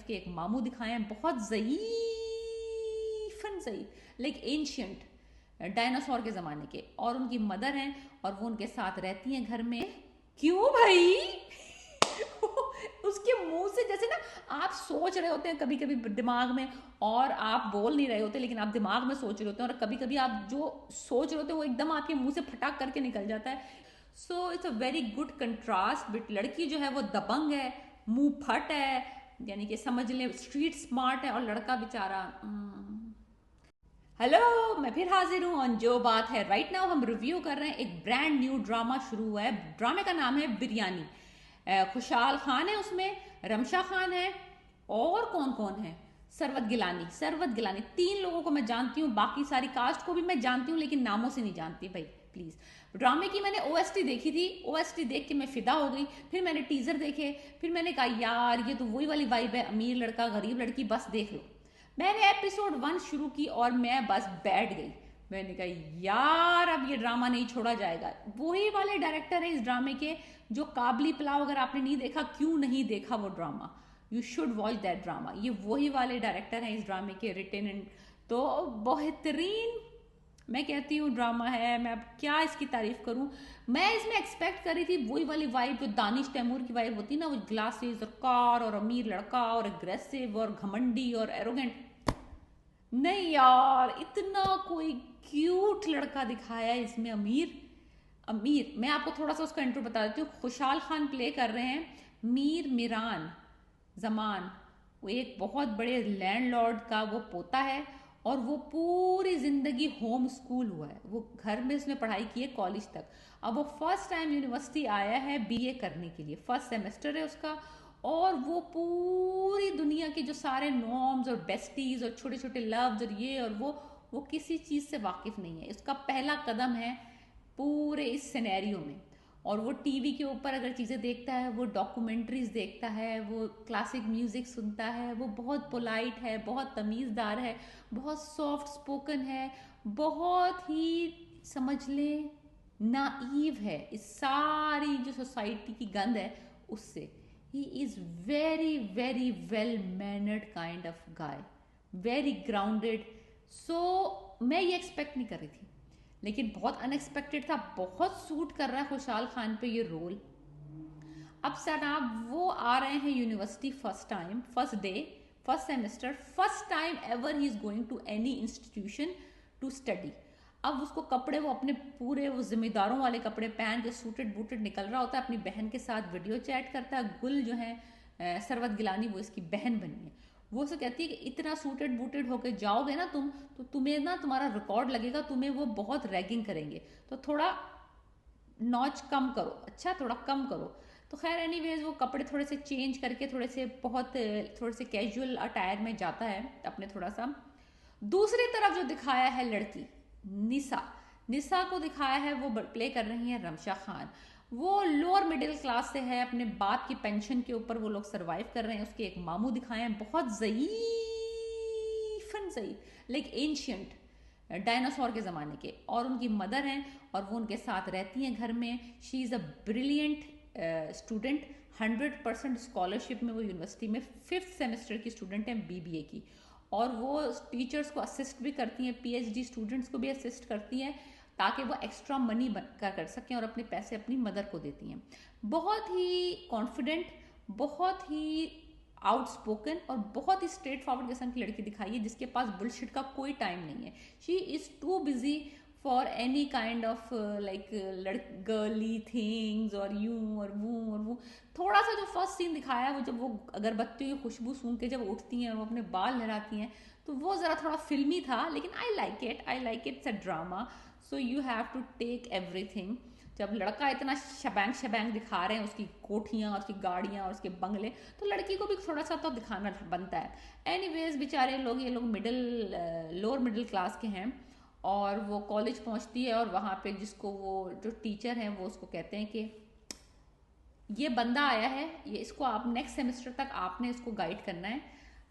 उसके एक मामू दिखाए हैं, बहुत ज़ईफ़न ज़ईफ़, लाइक एंशियंट डायनासोर के ज़माने के, और उनकी मदर हैं और वो उनके साथ रहती हैं घर में। क्यों भाई? उसके मुंह से जैसे ना, आप सोच रहे होते हैं कभी कभी दिमाग में और आप बोल नहीं रहे होते, लेकिन आप दिमाग में सोच रहे होते हैं, और कभी कभी आप जो सोच रहे होते हैं वो एकदम आपके मुंह से फटाक करके निकल जाता है। So it's a very good contrast. But लड़की जो है वो दबंग है, मुंह फट है, यानी कि समझ लें स्ट्रीट स्मार्ट है, और लड़का बेचारा। हेलो, मैं फिर हाजिर हूँ ऑन जो बात है। राइट नाउ हम रिव्यू कर रहे हैं, एक ब्रांड न्यू ड्रामा शुरू हुआ है। ड्रामे का नाम है बिरयानी। खुशहाल खान है उसमें, रमशा खान है, और कौन कौन है, सरवत गिलानी। सरवत गिलानी, 3 लोगों को मैं जानती हूँ, बाकी सारी कास्ट को भी मैं जानती हूँ, लेकिन नामों से नहीं जानती भाई प्लीज। ड्रामे की मैंने ओएसटी देखी थी, ओएसटी देख के मैं फिदा हो गई। फिर मैंने टीजर देखे, फिर मैंने कहा यार ये तो वही वाली वाइब है, अमीर लड़का गरीब लड़की, बस देख लो। मैंने एपिसोड 1 शुरू की और मैं बस बैठ गई। मैंने कहा यार अब ये ड्रामा नहीं छोड़ा जाएगा। वही वाले डायरेक्टर हैं इस ड्रामे के जो काबली पुलाव, अगर आपने नहीं देखा, क्यों नहीं देखा वो drama, you should watch that drama. ये वही वाले डायरेक्टर हैं इस ड्रामे के, रिटन एंड तो बेहतरीन मैं कहती हूँ ड्रामा है। मैं अब क्या इसकी तारीफ करूँ। मैं इसमें एक्सपेक्ट कर रही थी वही वाली वाइब जो दानिश तैमूर की वाइब होती है ना, वो ग्लासेस और कार और अमीर लड़का और एग्रेसिव और घमंडी और एरोगेंट। नहीं यार, इतना कोई क्यूट लड़का दिखाया है इसमें, अमीर। अमीर, मैं आपको थोड़ा सा उसका इंट्रो बता देती हूँ। खुशहाल खान प्ले कर रहे हैं मीर मिरान जमान। वो एक बहुत बड़े लैंडलॉर्ड का वो पोता है, और वो पूरी जिंदगी होम स्कूल हुआ है, वो घर में उसने पढ़ाई की है कॉलेज तक। अब वो फर्स्ट टाइम यूनिवर्सिटी आया है बीए करने के लिए, फर्स्ट सेमेस्टर है उसका। और वो पूरी दुनिया के जो सारे नॉर्म्स और बेस्टीज और छोटे छोटे लव्स और ये और वो किसी चीज़ से वाकिफ नहीं है। इसका पहला कदम है पूरे इस सिनेरियो में। और वो टीवी के ऊपर अगर चीज़ें देखता है, वो डॉक्यूमेंट्रीज देखता है, वो क्लासिक म्यूज़िक सुनता है, वो बहुत पोलाइट है, बहुत तमीज़दार है, बहुत सॉफ्ट स्पोकन है, बहुत ही समझ लें नाइव है इस सारी जो सोसाइटी की गंद है उससे। He is very very well mannered kind of guy, very grounded. So मैं ये एक्सपेक्ट नहीं कर रही थी, लेकिन बहुत अनएक्सपेक्टेड था। बहुत सूट कर रहा है खुशहाल खान पे ये रोल। अब जनाब वो आ रहे हैं university first time, first day, first semester, first time ever he is going to any institution to study. अब उसको कपड़े, वो अपने पूरे वो जिम्मेदारों वाले कपड़े पहन के सूटेड बूटेड निकल रहा होता है, अपनी बहन के साथ वीडियो चैट करता है। गुल जो है सरवत गिलानी, वो इसकी बहन बनी है। वो उसे कहती है कि इतना सूटेड बूटेड होके जाओगे ना तुम, तो तुम्हें ना तुम्हारा रिकॉर्ड लगेगा, तुम्हें वो बहुत रैगिंग करेंगे, तो थोड़ा नॉच कम करो, अच्छा थोड़ा कम करो। तो खैर एनीवेज वो कपड़े थोड़े से चेंज करके थोड़े से कैजुअल अटायर में जाता है अपने थोड़ा सा। दूसरी तरफ जो दिखाया है लड़की निशा, निशा को दिखाया है, वो प्ले कर रही है रमशा खान। वो लोअर मिडिल क्लास से है, अपने बाप की पेंशन के ऊपर वो लोग सरवाइव कर रहे हैं। उसके एक मामू दिखाए हैं, बहुत ज़ईफ़न ज़ईफ़, लाइक एंशियंट डायनासोर के ज़माने के, और उनकी मदर हैं और वो उनके साथ रहती हैं घर में। She is a brilliant student, 100% scholarship में वो यूनिवर्सिटी में 5th सेमेस्टर की स्टूडेंट हैं बीबीए की। और वो टीचर्स को असिस्ट भी करती हैं, पीएचडी स्टूडेंट्स को भी असिस्ट करती हैं, ताकि वो एक्स्ट्रा मनी कर सकें, और अपने पैसे अपनी मदर को देती हैं। बहुत ही कॉन्फिडेंट, बहुत ही आउटस्पोकन और बहुत ही स्ट्रेट फॉरवर्ड किस्म की लड़की दिखाई है, जिसके पास बुलशिट का कोई टाइम नहीं है। She is too busy for any kind of like girly things और यूं और वो। थोड़ा सा जो फर्स्ट सीन दिखाया है, वो जब वो अगरबत्ती की खुशबू सूंघ के जब उठती हैं और वो अपने बाल लहराती हैं, तो वो ज़रा थोड़ा फिल्मी था, लेकिन I like it, I like it's a drama. So you have to take everything. जब लड़का इतना शबैंग शबैंग दिखा रहे हैं, उसकी कोठियाँ और उसकी गाड़ियाँ और उसके बंगले, तो लड़की को भी थोड़ा सा तो दिखाना बनता है। एनीवेज बेचारे लोग, ये लोग लोअर मिडिल क्लास के हैं, और वो कॉलेज पहुंचती है, और वहाँ पे जिसको वो जो टीचर हैं वो उसको कहते हैं कि ये बंदा आया है, ये इसको आप नेक्स्ट सेमेस्टर तक आपने इसको गाइड करना है,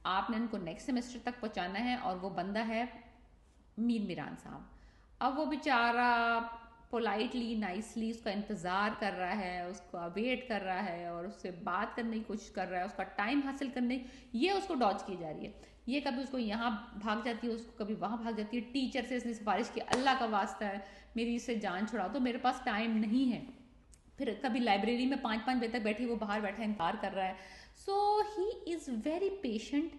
आपने इनको नेक्स्ट सेमेस्टर तक पहुंचाना है। और वो बंदा है मीर मिरान साहब। अब वो बेचारा पोलाइटली नाइसली उसका इंतज़ार कर रहा है, उसका वेट कर रहा है और उससे बात करने की कोशिश कर रहा है, उसका टाइम हासिल करने, ये उसको डॉज की जा रही है। ये कभी उसको यहाँ भाग जाती है, उसको कभी वहाँ भाग जाती है। टीचर से इसने सिफारिश की, अल्लाह का वास्ता है मेरी इससे जान छुड़ा दो, मेरे पास टाइम नहीं है। फिर कभी लाइब्रेरी में 5-5 बजे तक बैठी, वो बाहर बैठा इंतजार कर रहा है। So he is very patient,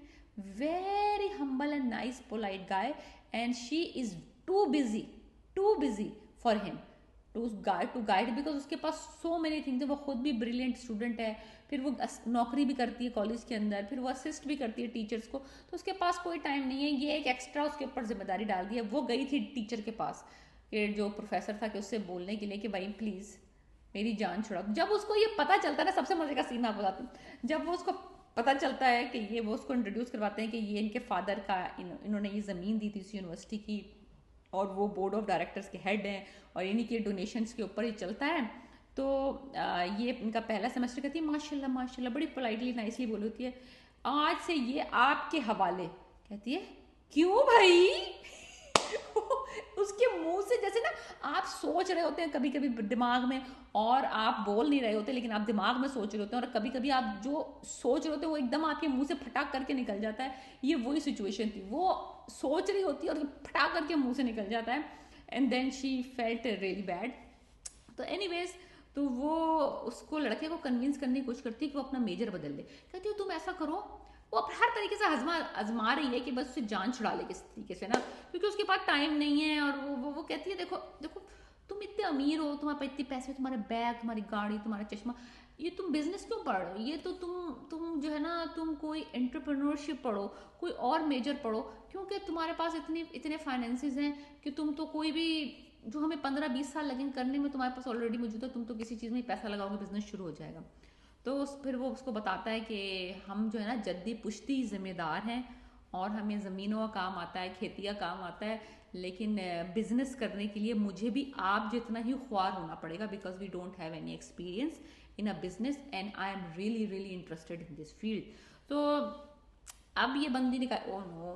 very humble and nice polite guy, and she is too busy for him to guide because उसके पास सो मेनी थिंग्स है। वो खुद भी ब्रिलियंट स्टूडेंट है, फिर वो नौकरी भी करती है कॉलेज के अंदर, फिर वो असिस्ट भी करती है टीचर्स को, तो उसके पास कोई टाइम नहीं है। ये एक एक्स्ट्रा उसके ऊपर जिम्मेदारी डाल दी है। वो गई थी टीचर के पास, जो प्रोफेसर था, कि उससे बोलने के लिए कि भाई प्लीज़ मेरी जान छुड़ा। जब उसको ये पता चलता है ना, सबसे मजे का सीन आपको बताती हूँ, जब वो उसको पता चलता है कि ये, वो उसको इंट्रोड्यूस करवाते हैं कि ये इनके फादर का, इन्होंने ये ज़मीन दी थी इस यूनिवर्सिटी की, और वो बोर्ड ऑफ डायरेक्टर्स के हेड हैं और इन्हीं के डोनेशंस के ऊपर ही चलता है। तो ये इनका पहला सेमेस्टर कहती है माशाल्लाह माशाल्लाह, बड़ी पोलाइटली नाइसली बोली होती है, आज से ये आपके हवाले। कहती है क्यों भाई? उसके मुंह से जैसे ना, आप सोच रहे होते हैं कभी कभी दिमाग में और आप बोल नहीं रहे होते, लेकिन आप दिमाग में सोच रहे होते हैं, और कभी कभी आप जो सोच रहे होते हैं वो एकदम आपके मुंह से फटाक करके निकल जाता है। ये वही सिचुएशन थी, वो सोच रही होती है और फटाक करके मुंह से निकल जाता है। And then she felt really bad. तो एनीवेज, तो वो उसको, लड़के को कन्विंस करने की कोशिश करती है कि वो अपना मेजर बदल ले। कहती है तुम ऐसा करो, वो अब हर तरीके से आजमा रही है कि बस उसे जान छुड़ा ले किस तरीके से ना, क्योंकि उसके पास टाइम नहीं है। और वो कहती है देखो देखो, तुम इतने अमीर हो, तुम्हारे पास इतने पैसे, तुम्हारे बैग, तुम्हारी गाड़ी, तुम्हारा चश्मा, ये तुम बिजनेस क्यों पढ़ रहे हो? ये तो तुम जो है ना, तुम कोई एंटरप्रेन्योरशिप पढ़ो, कोई और मेजर पढ़ो, क्योंकि तुम्हारे पास इतने फाइनेंसेस हैं कि तुम तो कोई भी, जो हमें 15-20 साल लगेंगे करने में, तुम्हारे पास ऑलरेडी मौजूद है। तुम तो किसी चीज़ में पैसा लगाओगे, बिजनेस शुरू हो जाएगा। तो फिर वो उसको बताता है कि हम जो है ना जद्दी पुश्ती जिम्मेदार हैं, और हमें ज़मीनों का काम आता है, खेती का काम आता है, लेकिन बिजनेस करने के लिए मुझे भी आप जितना ही ख्वार होना पड़ेगा, because we don't have any experience in a business and I am really really interested in this field. तो अब ये बंदी ने कहा ओ नो,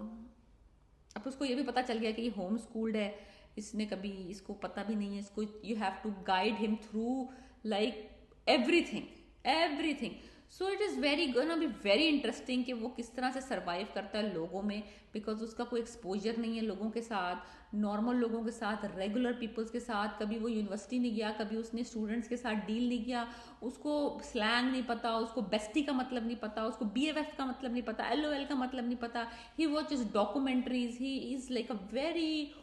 अब उसको ये भी पता चल गया कि ये होम स्कूल्ड है, इसने कभी, इसको पता भी नहीं है, इसको you have to guide him through like everything. So it is very gonna be very interesting कि वो किस तरह से सर्वाइव करता है लोगों में, बिकॉज उसका कोई एक्सपोजर नहीं है लोगों के साथ, नॉर्मल लोगों के साथ, रेगुलर पीपल्स के साथ। कभी वो यूनिवर्सिटी नहीं गया, कभी उसने स्टूडेंट्स के साथ डील नहीं किया, उसको स्लैंग नहीं पता, उसको बेस्टी का मतलब नहीं पता, उसको BFF का मतलब नहीं पता, LOL का मतलब नहीं पता। He watches documentaries, he is like a very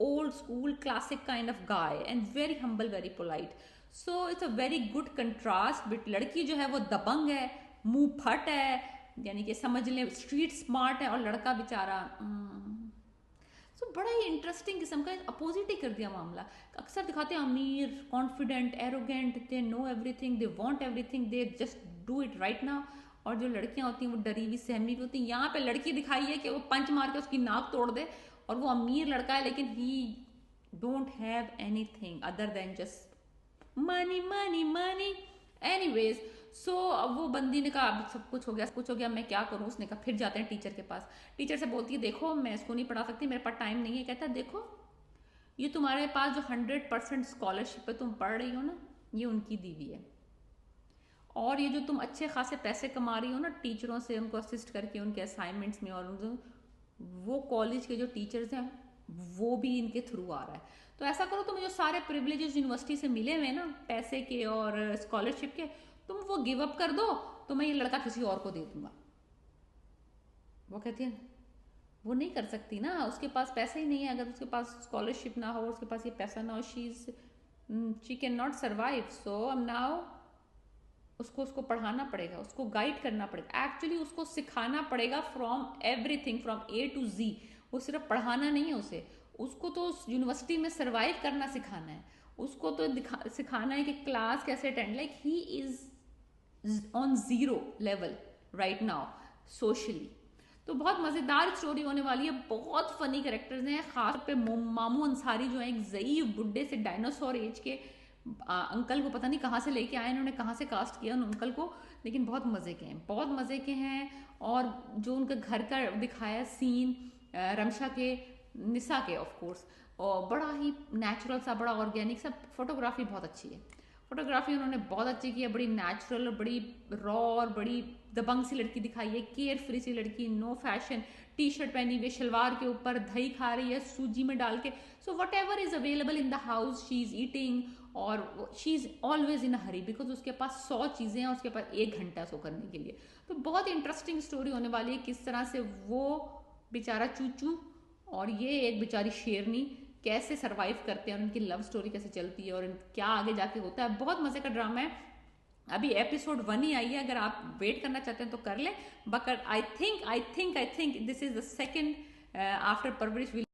old school classic kind of guy and very humble, very polite. So it's a very good contrast, but लड़की जो है वो दबंग है, मुंह फट है, यानी कि समझ लें स्ट्रीट स्मार्ट है, और लड़का बेचारा बड़ा ही इंटरेस्टिंग किस्म का अपोजिट ही कर दिया मामला। अक्सर दिखाते हैं अमीर, confident, arrogant, they know everything, they want everything, they just do it right now. और जो लड़कियां होती हैं वो डरी हुई, सहमी हुई होती हैं। यहाँ पे लड़की दिखाई है कि वो पंच मार के उसकी नाक तोड़ दे, और वो अमीर लड़का है, लेकिन he don't have anything other than just money money money. Anyways, so अब वो बंदी ने कहा अब सब कुछ हो गया, मैं क्या करूँ? उसने कहा फिर जाते हैं टीचर के पास। टीचर से बोलती है देखो मैं इसको नहीं पढ़ा सकती, मेरे पास टाइम नहीं है। कहता है देखो ये तुम्हारे पास जो 100% स्कॉलरशिप है तुम पढ़ रही हो ना, ये उनकी दी हुई है, और ये जो तुम अच्छे खासे पैसे कमा रही हो ना टीचरों से, उनको असिस्ट करके उनके असाइनमेंट्स में, और वो कॉलेज के जो टीचर्स हैं वो भी इनके थ्रू आ रहा है। तो ऐसा करो, तुम्हें जो सारे प्रिविलेजेस यूनिवर्सिटी से मिले हुए ना, पैसे के और स्कॉलरशिप के, तुम वो गिव अप कर दो, तो मैं ये लड़का किसी और को दे दूंगा। वो कहती है वो नहीं कर सकती ना, उसके पास पैसे ही नहीं है। अगर उसके पास स्कॉलरशिप ना हो, उसके पास ये पैसा ना हो, शी कैन नॉट सर्वाइव। सो अब नाउ उसको पढ़ाना पड़ेगा, उसको गाइड करना पड़ेगा, एक्चुअली उसको सिखाना पड़ेगा from everything, from A to Z। वो सिर्फ पढ़ाना नहीं है उसको तो यूनिवर्सिटी में सर्वाइव करना सिखाना है, उसको तो सिखाना है कि क्लास कैसे attend, like he is on 0 level right now socially. तो बहुत मज़ेदार स्टोरी होने वाली है, बहुत फनी कैरेक्टर्स हैं, खास पे मामू अंसारी जो है, एक ज़ईफ बुड्ढे से डायनासोर एज के अंकल को पता नहीं कहाँ से लेके आए इन्होंने, कहाँ से कास्ट किया उन अंकल को, लेकिन बहुत मज़े के हैं, बहुत मज़े के हैं। और जो उनका घर का दिखाया सीन, रमशा के, निसा के ऑफ कोर्स, और बड़ा ही नेचुरल सा, बड़ा ऑर्गेनिक सा, फोटोग्राफी बहुत अच्छी है। फोटोग्राफी उन्होंने बहुत अच्छी की है, बड़ी नेचुरल और बड़ी रॉ और बड़ी दबंग सी लड़की दिखाई है, केयर फ्री सी लड़की, नो फैशन, टी शर्ट पहनी हुई है, शलवार के ऊपर दही खा रही है सूजी में डाल के। So whatever is available in the house she is eating, और she is always in a hurry because उसके पास 100 चीजें हैं, उसके पास 1 घंटा सो करने के लिए। तो बहुत इंटरेस्टिंग स्टोरी होने वाली है, किस तरह से वो बेचारा चूचू और ये एक बेचारी शेरनी कैसे सरवाइव करते हैं, और उनकी लव स्टोरी कैसे चलती है, और क्या आगे जाके होता है। बहुत मजे का ड्रामा है। अभी एपिसोड 1 ही आई है, अगर आप वेट करना चाहते हैं तो कर ले, but I think this is the second after परवरिश।